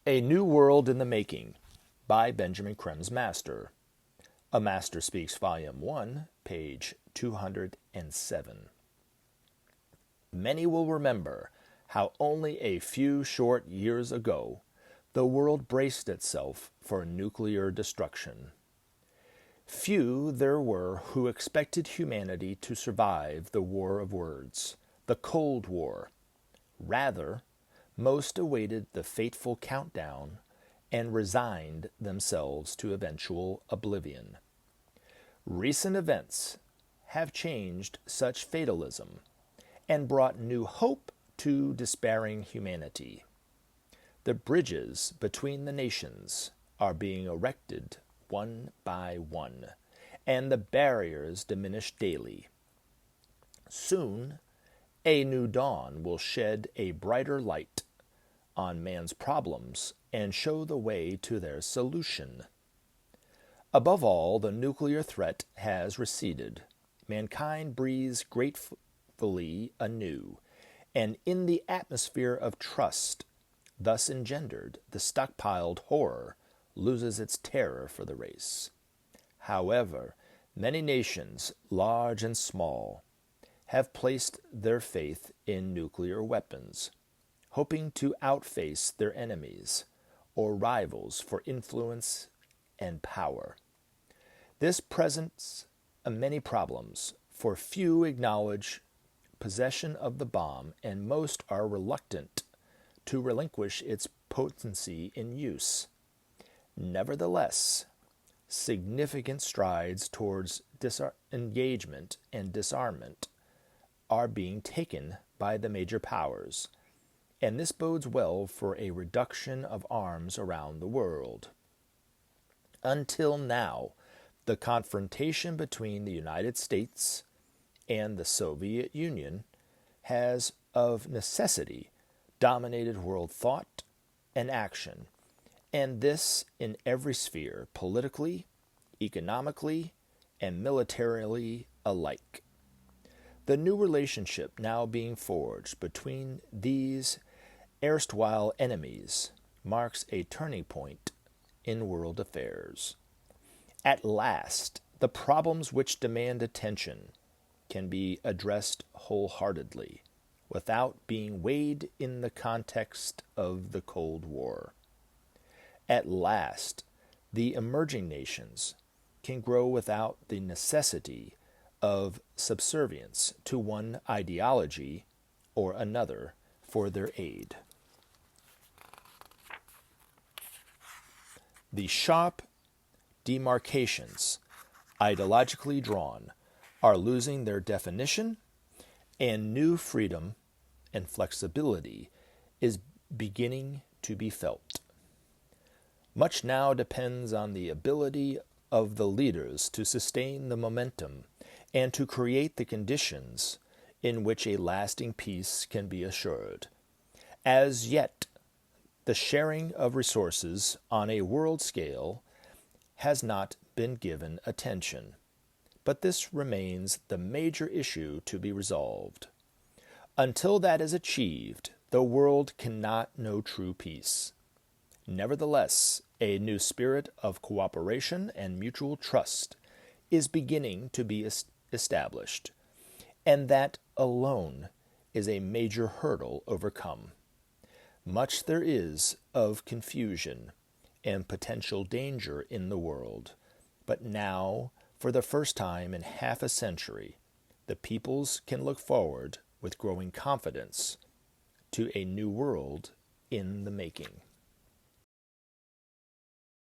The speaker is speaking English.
A New World in the Making by Benjamin Creme's Master. A Master Speaks, Volume 1, page 207. Many will remember how only a few short years ago the world braced itself for nuclear destruction. Few there were who expected humanity to survive the war of words, the Cold War. Rather, most awaited the fateful countdown and resigned themselves to eventual oblivion. Recent events have changed such fatalism and brought new hope to despairing humanity. The bridges between the nations are being erected one by one, and the barriers diminish daily. Soon, a new dawn will shed a brighter light on man's problems and show the way to their solution. Above all, the nuclear threat has receded. Mankind breathes gratefully anew, and in the atmosphere of trust thus engendered, the stockpiled horror loses its terror for the race. However, many nations, large and small, have placed their faith in nuclear weapons, hoping to outface their enemies or rivals for influence and power. This presents many problems, for few acknowledge possession of the bomb and most are reluctant to relinquish its potency in use. Nevertheless, significant strides towards disengagement and disarmament are being taken by the major powers, and this bodes well for a reduction of arms around the world. Until now, the confrontation between the United States and the Soviet Union has, of necessity, dominated world thought and action, and this in every sphere, politically, economically, and militarily alike. The new relationship now being forged between these erstwhile enemies marks a turning point in world affairs. At last, the problems which demand attention can be addressed wholeheartedly, without being weighed in the context of the Cold War. At last, the emerging nations can grow without the necessity of subservience to one ideology or another for their aid. The sharp demarcations, ideologically drawn, are losing their definition, and new freedom and flexibility is beginning to be felt. Much now depends on the ability of the leaders to sustain the momentum and to create the conditions in which a lasting peace can be assured. As yet, the sharing of resources on a world scale has not been given attention, but this remains the major issue to be resolved. Until that is achieved, the world cannot know true peace. Nevertheless, a new spirit of cooperation and mutual trust is beginning to be established, and that alone is a major hurdle overcome. Much there is of confusion and potential danger in the world, but now, for the first time in half a century, the peoples can look forward with growing confidence to a new world in the making.